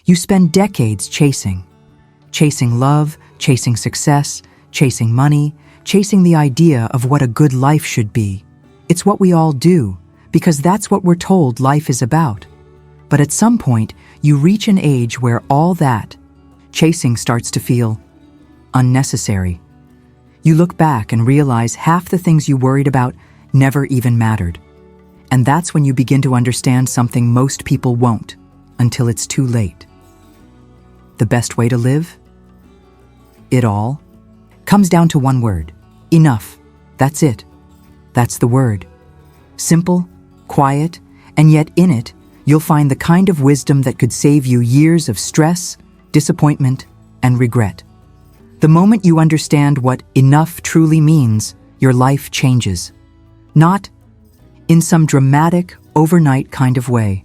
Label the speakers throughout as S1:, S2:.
S1: You spend decades chasing love, chasing success, chasing money, chasing the idea of what a good life should be. It's what we all do, because that's what we're told life is about. But at some point, you reach an age where all that chasing starts to feel unnecessary. You look back and realize half the things you worried about never even mattered. And that's when you begin to understand something most people won't, until it's too late. The best way to live? It all comes down to one word: enough. That's it. That's the word. Simple, quiet, and yet in it, you'll find the kind of wisdom that could save you years of stress, disappointment, and regret. The moment you understand what enough truly means, your life changes. Not in some dramatic, overnight kind of way,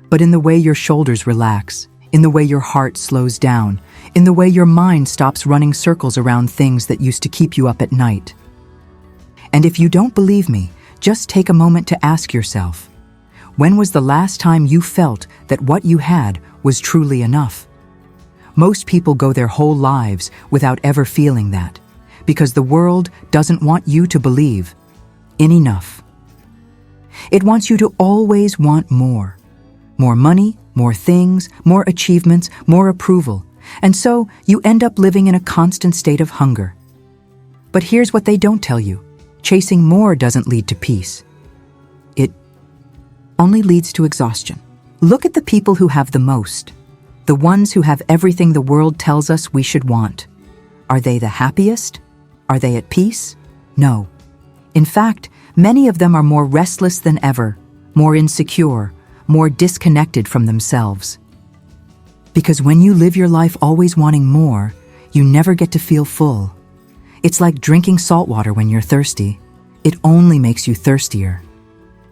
S1: but in the way your shoulders relax, in the way your heart slows down, in the way your mind stops running circles around things that used to keep you up at night. And if you don't believe me, just take a moment to ask yourself, when was the last time you felt that what you had was truly enough? Most people go their whole lives without ever feeling that, because the world doesn't want you to believe in enough. It wants you to always want more. More money, more things, more achievements, more approval. And so you end up living in a constant state of hunger. But here's what they don't tell you. Chasing more doesn't lead to peace. It only leads to exhaustion. Look at the people who have the most. The ones who have everything the world tells us we should want. Are they the happiest? Are they at peace? No. In fact, many of them are more restless than ever, more insecure, more disconnected from themselves. Because when you live your life always wanting more, you never get to feel full. It's like drinking salt water when you're thirsty. It only makes you thirstier.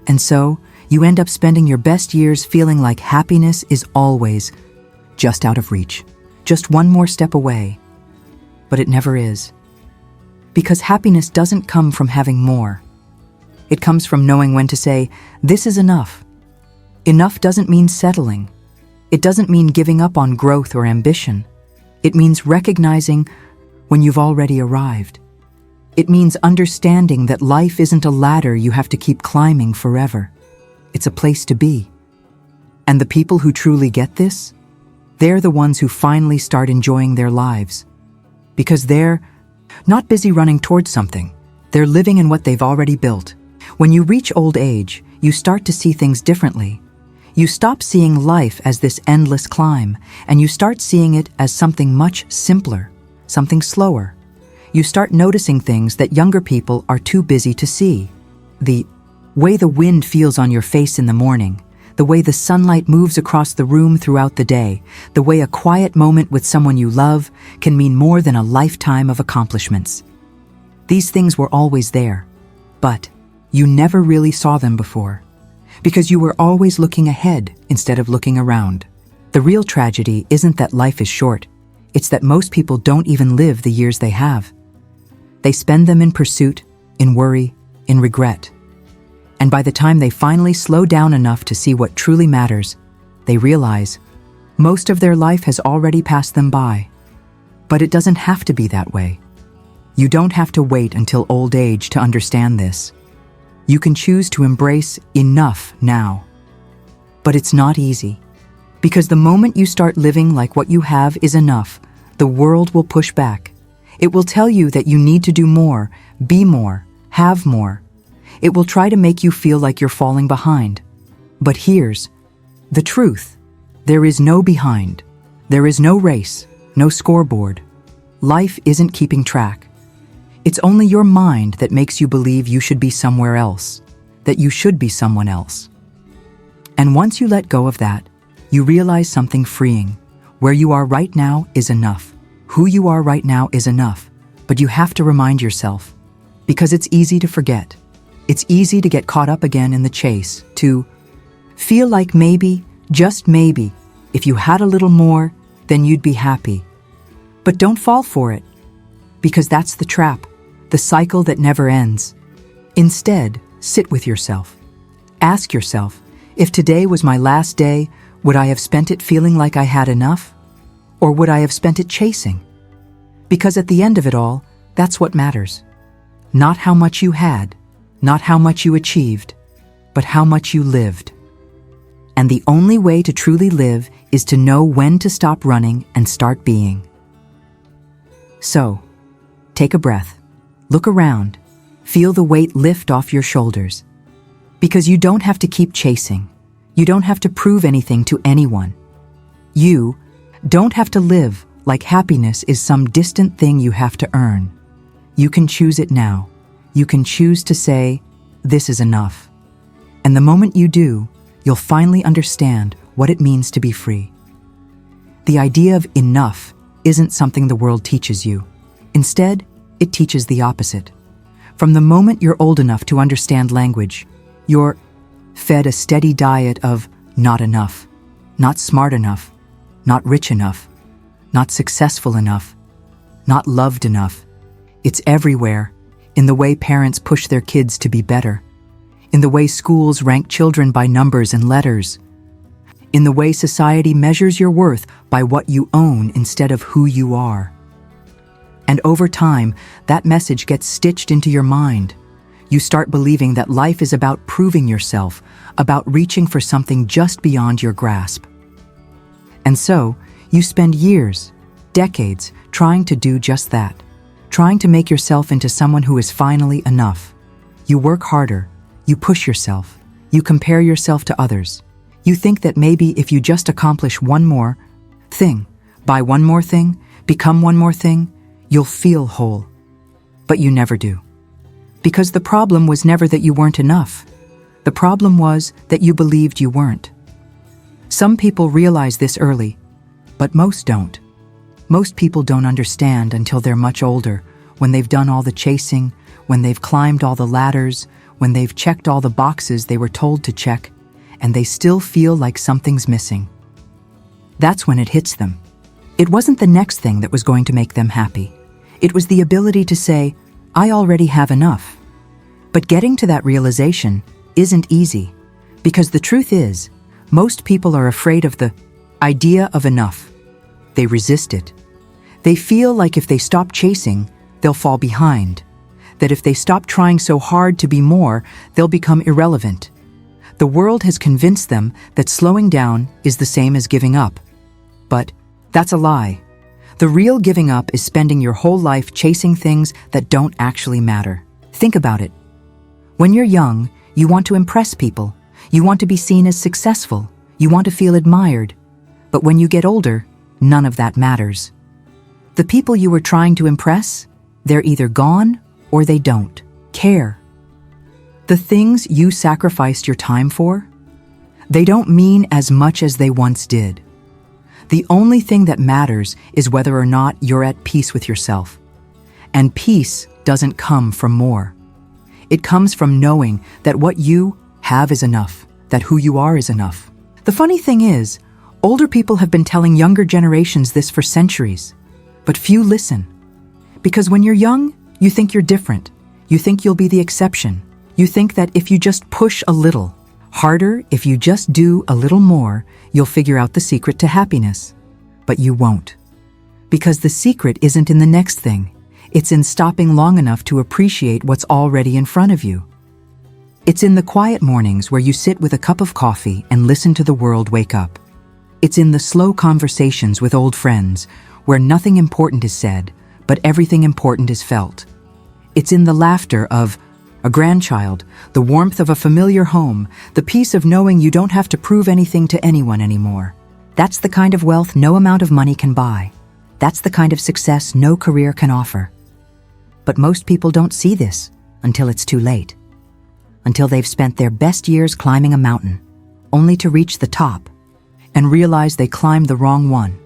S1: And so, you end up spending your best years feeling like happiness is always just out of reach, just one more step away. But it never is. Because happiness doesn't come from having more. It comes from knowing when to say, this is enough. Enough doesn't mean settling. It doesn't mean giving up on growth or ambition. It means recognizing when you've already arrived. It means understanding that life isn't a ladder you have to keep climbing forever. It's a place to be. And the people who truly get this, they're the ones who finally start enjoying their lives. Because they're not busy running towards something. They're living in what they've already built. When you reach old age, you start to see things differently. You stop seeing life as this endless climb, and you start seeing it as something much simpler, something slower. You start noticing things that younger people are too busy to see. The way the wind feels on your face in the morning, the way the sunlight moves across the room throughout the day, the way a quiet moment with someone you love can mean more than a lifetime of accomplishments. These things were always there, but you never really saw them before, because you were always looking ahead instead of looking around. The real tragedy isn't that life is short, it's that most people don't even live the years they have. They spend them in pursuit, in worry, in regret. And by the time they finally slow down enough to see what truly matters, they realize most of their life has already passed them by. But it doesn't have to be that way. You don't have to wait until old age to understand this. You can choose to embrace enough now. But it's not easy. Because the moment you start living like what you have is enough, the world will push back. It will tell you that you need to do more, be more, have more. It will try to make you feel like you're falling behind. But here's the truth. There is no behind. There is no race, no scoreboard. Life isn't keeping track. It's only your mind that makes you believe you should be somewhere else, that you should be someone else. And once you let go of that, you realize something freeing. Where you are right now is enough. Who you are right now is enough. But you have to remind yourself, because it's easy to forget. It's easy to get caught up again in the chase, to feel like maybe, just maybe, if you had a little more, then you'd be happy. But don't fall for it, because that's the trap, the cycle that never ends. Instead, sit with yourself. Ask yourself, if today was my last day, Would I have spent it feeling like I had enough? Or would I have spent it chasing? Because at the end of it all, that's what matters. Not how much you had, not how much you achieved, but how much you lived. And the only way to truly live is to know when to stop running and start being. So, take a breath, look around, feel the weight lift off your shoulders. Because you don't have to keep chasing. You don't have to prove anything to anyone. You don't have to live like happiness is some distant thing you have to earn. You can choose it now. You can choose to say, "This is enough." And the moment you do, you'll finally understand what it means to be free. The idea of enough isn't something the world teaches you. Instead, it teaches the opposite. From the moment you're old enough to understand language, you're fed a steady diet of not enough, not smart enough, not rich enough, not successful enough, not loved enough. It's everywhere, in the way parents push their kids to be better, in the way schools rank children by numbers and letters, in the way society measures your worth by what you own instead of who you are. And over time, that message gets stitched into your mind. You start believing that life is about proving yourself, about reaching for something just beyond your grasp. And so, you spend years, decades, trying to do just that, trying to make yourself into someone who is finally enough. You work harder, you push yourself, you compare yourself to others. You think that maybe if you just accomplish one more thing, buy one more thing, become one more thing, you'll feel whole. But you never do. Because the problem was never that you weren't enough. The problem was that you believed you weren't. Some people realize this early, but most don't. Most people don't understand until they're much older, when they've done all the chasing, when they've climbed all the ladders, when they've checked all the boxes they were told to check, and they still feel like something's missing. That's when it hits them. It wasn't the next thing that was going to make them happy. It was the ability to say, "I already have enough." But getting to that realization isn't easy, because the truth is, most people are afraid of the idea of enough. They resist it. They feel like if they stop chasing, they'll fall behind. That if they stop trying so hard to be more, they'll become irrelevant. The world has convinced them that slowing down is the same as giving up. But that's a lie. The real giving up is spending your whole life chasing things that don't actually matter. Think about it. When you're young, you want to impress people. You want to be seen as successful. You want to feel admired. But when you get older, none of that matters. The people you were trying to impress, they're either gone or they don't care. The things you sacrificed your time for, they don't mean as much as they once did. The only thing that matters is whether or not you're at peace with yourself. And peace doesn't come from more. It comes from knowing that what you have is enough, that who you are is enough. The funny thing is, older people have been telling younger generations this for centuries, but few listen. Because when you're young, you think you're different. You think you'll be the exception. You think that if you just push a little harder, if you just do a little more, you'll figure out the secret to happiness. But you won't. Because the secret isn't in the next thing. It's in stopping long enough to appreciate what's already in front of you. It's in the quiet mornings where you sit with a cup of coffee and listen to the world wake up. It's in the slow conversations with old friends where nothing important is said, but everything important is felt. It's in the laughter of a grandchild, the warmth of a familiar home, the peace of knowing you don't have to prove anything to anyone anymore. That's the kind of wealth no amount of money can buy. That's the kind of success no career can offer. But most people don't see this until it's too late. Until they've spent their best years climbing a mountain, only to reach the top and realize they climbed the wrong one,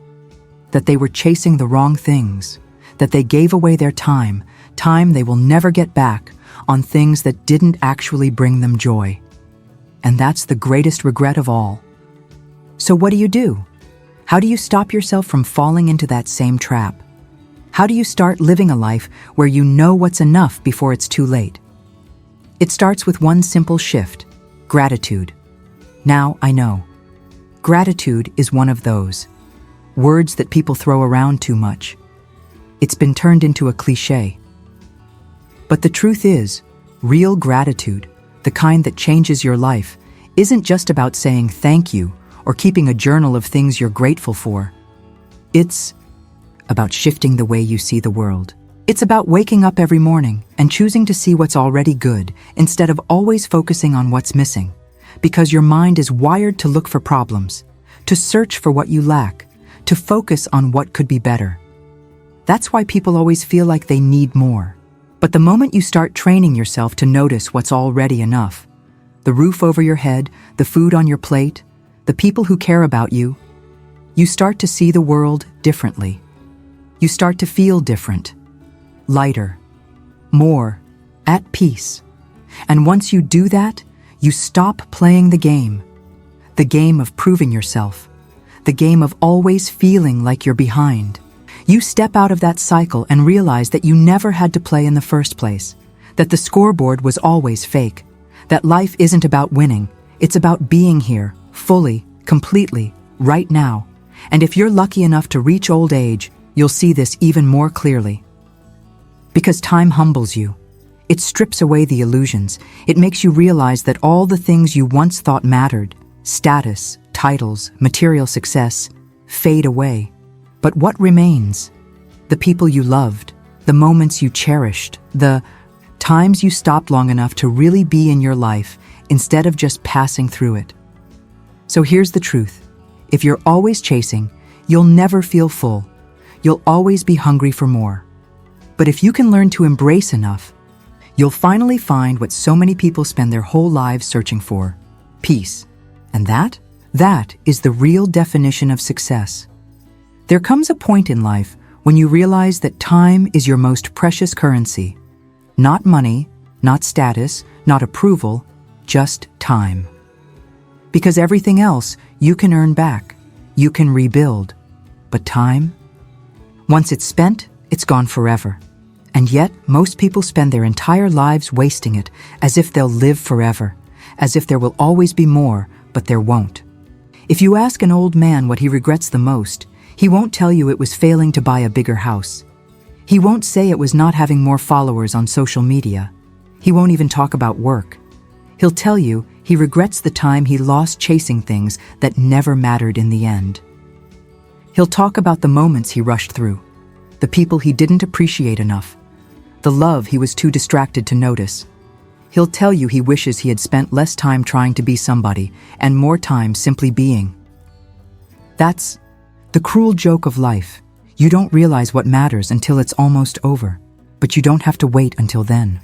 S1: that they were chasing the wrong things, that they gave away their time they will never get back, on things that didn't actually bring them joy. And that's the greatest regret of all. So what do? How do you stop yourself from falling into that same trap? How do you start living a life where you know what's enough before it's too late? It starts with one simple shift: gratitude. Now I know. Gratitude is one of those. Words that people throw around too much. It's been turned into a cliché. But the truth is, real gratitude, the kind that changes your life, isn't just about saying thank you or keeping a journal of things you're grateful for. It's about shifting the way you see the world. It's about waking up every morning and choosing to see what's already good instead of always focusing on what's missing. Because your mind is wired to look for problems, to search for what you lack, to focus on what could be better. That's why people always feel like they need more. But the moment you start training yourself to notice what's already enough, the roof over your head, the food on your plate, the people who care about you, you start to see the world differently. You start to feel different, lighter, more at peace. And once you do that, you stop playing the game of proving yourself, the game of always feeling like you're behind. You step out of that cycle and realize that you never had to play in the first place, that the scoreboard was always fake, that life isn't about winning, it's about being here, fully, completely, right now. And if you're lucky enough to reach old age, you'll see this even more clearly. Because time humbles you. It strips away the illusions. It makes you realize that all the things you once thought mattered, status, titles, material success, fade away. But what remains? The people you loved, the moments you cherished, the times you stopped long enough to really be in your life instead of just passing through it. So here's the truth. If you're always chasing, you'll never feel full. You'll always be hungry for more. But if you can learn to embrace enough, you'll finally find what so many people spend their whole lives searching for: peace. And that is the real definition of success. There comes a point in life when you realize that time is your most precious currency. Not money, not status, not approval, just time. Because everything else you can earn back, you can rebuild. But time? Once it's spent, it's gone forever. And yet, most people spend their entire lives wasting it, as if they'll live forever, as if there will always be more, but there won't. If you ask an old man what he regrets the most, he won't tell you it was failing to buy a bigger house. He won't say it was not having more followers on social media. He won't even talk about work. He'll tell you he regrets the time he lost chasing things that never mattered in the end. He'll talk about the moments he rushed through, the people he didn't appreciate enough, the love he was too distracted to notice. He'll tell you he wishes he had spent less time trying to be somebody and more time simply being. That's the cruel joke of life. You don't realize what matters until it's almost over, but you don't have to wait until then.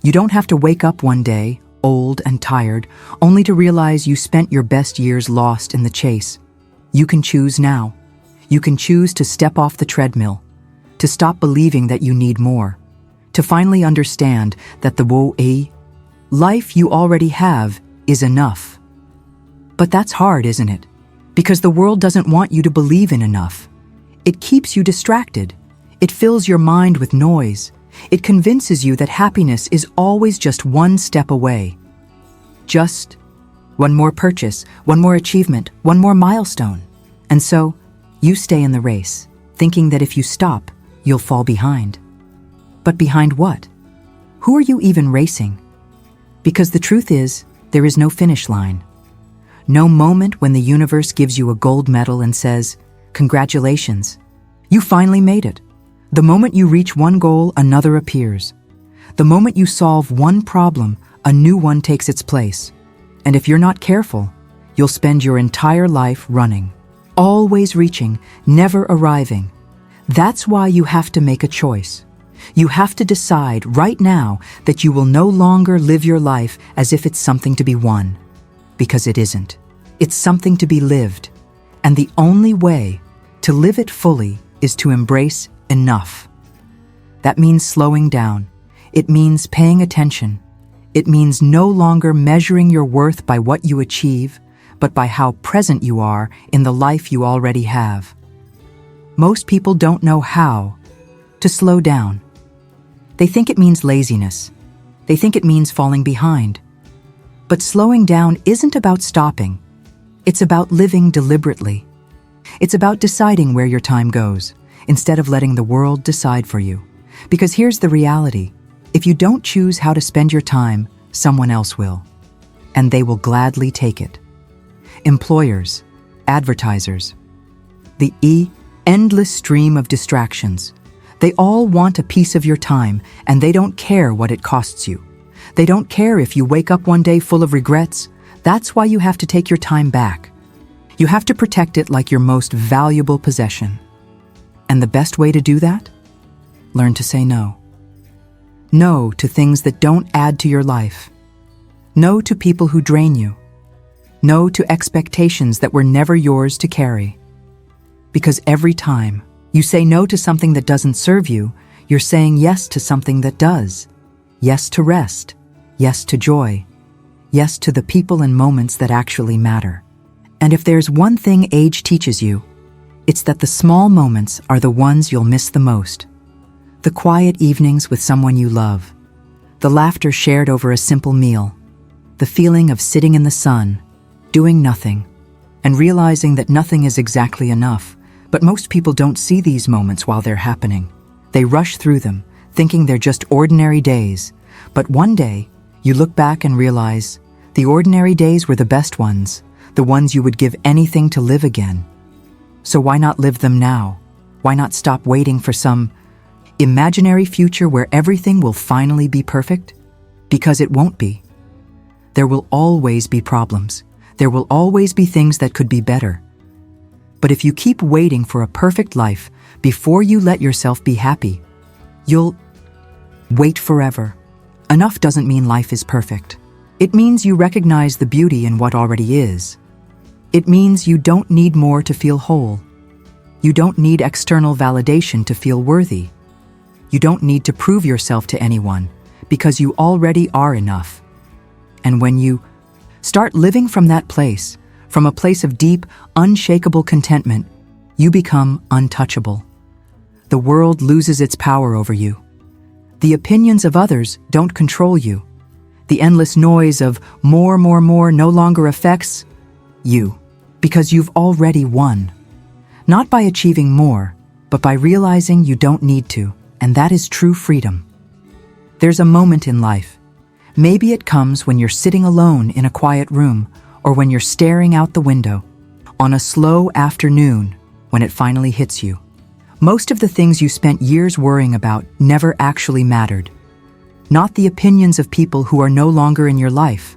S1: You don't have to wake up one day, old and tired, only to realize you spent your best years lost in the chase. You can choose now. You can choose to step off the treadmill, to stop believing that you need more, to finally understand that the life you already have is enough. But that's hard, isn't it? Because the world doesn't want you to believe in enough. It keeps you distracted. It fills your mind with noise. It convinces you that happiness is always just one step away. Just one more purchase, one more achievement, one more milestone. And so, you stay in the race, thinking that if you stop, you'll fall behind. But behind what? Who are you even racing? Because the truth is, there is no finish line. No moment when the universe gives you a gold medal and says, "Congratulations, you finally made it." The moment you reach one goal, another appears. The moment you solve one problem, a new one takes its place. And if you're not careful, you'll spend your entire life running, always reaching, never arriving. That's why you have to make a choice. You have to decide right now that you will no longer live your life as if it's something to be won. Because it isn't. It's something to be lived. And the only way to live it fully is to embrace enough. That means slowing down. It means paying attention. It means no longer measuring your worth by what you achieve, but by how present you are in the life you already have. Most people don't know how to slow down. They think it means laziness. They think it means falling behind. But slowing down isn't about stopping. It's about living deliberately. It's about deciding where your time goes, instead of letting the world decide for you. Because here's the reality. If you don't choose how to spend your time, someone else will. And they will gladly take it. Employers, advertisers, the endless stream of distractions. They all want a piece of your time, and they don't care what it costs you. They don't care if you wake up one day full of regrets. That's why you have to take your time back. You have to protect it like your most valuable possession. And the best way to do that? Learn to say no. No to things that don't add to your life. No to people who drain you. No to expectations that were never yours to carry. Because every time you say no to something that doesn't serve you, you're saying yes to something that does. Yes to rest. Yes to joy. Yes to the people and moments that actually matter. And if there's one thing age teaches you, it's that the small moments are the ones you'll miss the most. The quiet evenings with someone you love. The laughter shared over a simple meal. The feeling of sitting in the sun, doing nothing, and realizing that nothing is exactly enough. But most people don't see these moments while they're happening. They rush through them, thinking they're just ordinary days. But one day, you look back and realize the ordinary days were the best ones, the ones you would give anything to live again. So why not live them now? Why not stop waiting for some imaginary future where everything will finally be perfect? Because it won't be. There will always be problems. There will always be things that could be better. But if you keep waiting for a perfect life before you let yourself be happy, you'll wait forever. Enough doesn't mean life is perfect. It means you recognize the beauty in what already is. It means you don't need more to feel whole. You don't need external validation to feel worthy. You don't need to prove yourself to anyone because you already are enough. And when you start living from that place, from a place of deep, unshakable contentment, you become untouchable. The world loses its power over you. The opinions of others don't control you. The endless noise of more no longer affects you, because you've already won. Not by achieving more, but by realizing you don't need to, and that is true freedom. There's a moment in life. Maybe it comes when you're sitting alone in a quiet room, or when you're staring out the window, on a slow afternoon, when it finally hits you. Most of the things you spent years worrying about never actually mattered. Not the opinions of people who are no longer in your life.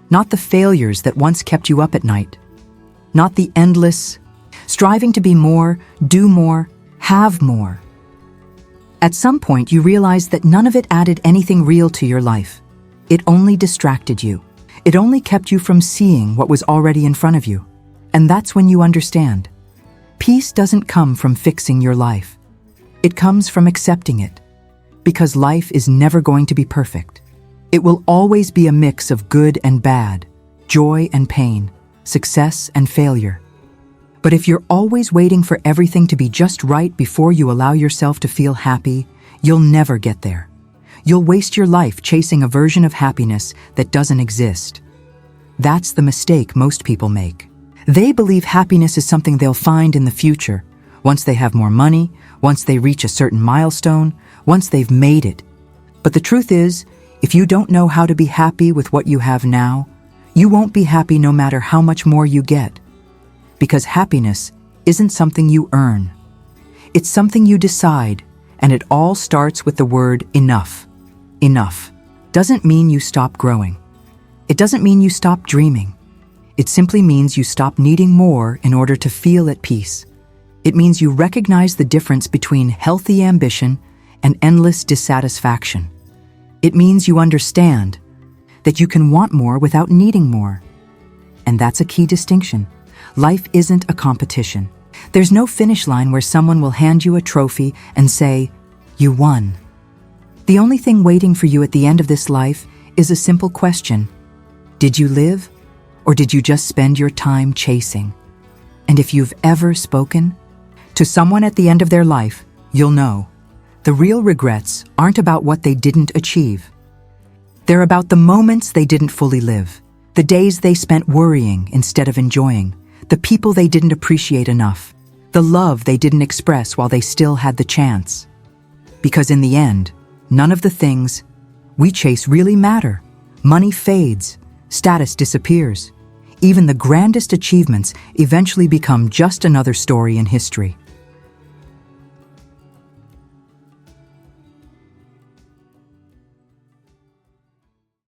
S1: Not the failures that once kept you up at night. Not the endless striving to be more, do more, have more. At some point, you realized that none of it added anything real to your life. It only distracted you. It only kept you from seeing what was already in front of you. And that's when you understand. Peace doesn't come from fixing your life. It comes from accepting it. Because life is never going to be perfect. It will always be a mix of good and bad, joy and pain, success and failure. But if you're always waiting for everything to be just right before you allow yourself to feel happy, you'll never get there. You'll waste your life chasing a version of happiness that doesn't exist. That's the mistake most people make. They believe happiness is something they'll find in the future, once they have more money, once they reach a certain milestone, once they've made it. But the truth is, if you don't know how to be happy with what you have now, you won't be happy no matter how much more you get. Because happiness isn't something you earn. It's something you decide, and it all starts with the word enough. Enough doesn't mean you stop growing. It doesn't mean you stop dreaming. It simply means you stop needing more in order to feel at peace. It means you recognize the difference between healthy ambition and endless dissatisfaction. It means you understand that you can want more without needing more. And that's a key distinction. Life isn't a competition. There's no finish line where someone will hand you a trophy and say, "You won." The only thing waiting for you at the end of this life is a simple question. Did you live, or did you just spend your time chasing? And if you've ever spoken to someone at the end of their life, you'll know. The real regrets aren't about what they didn't achieve. They're about the moments they didn't fully live. The days they spent worrying instead of enjoying, the people they didn't appreciate enough, the love they didn't express while they still had the chance. Because in the end, none of the things we chase really matter. Money fades, status disappears. Even the grandest achievements eventually become just another story in history.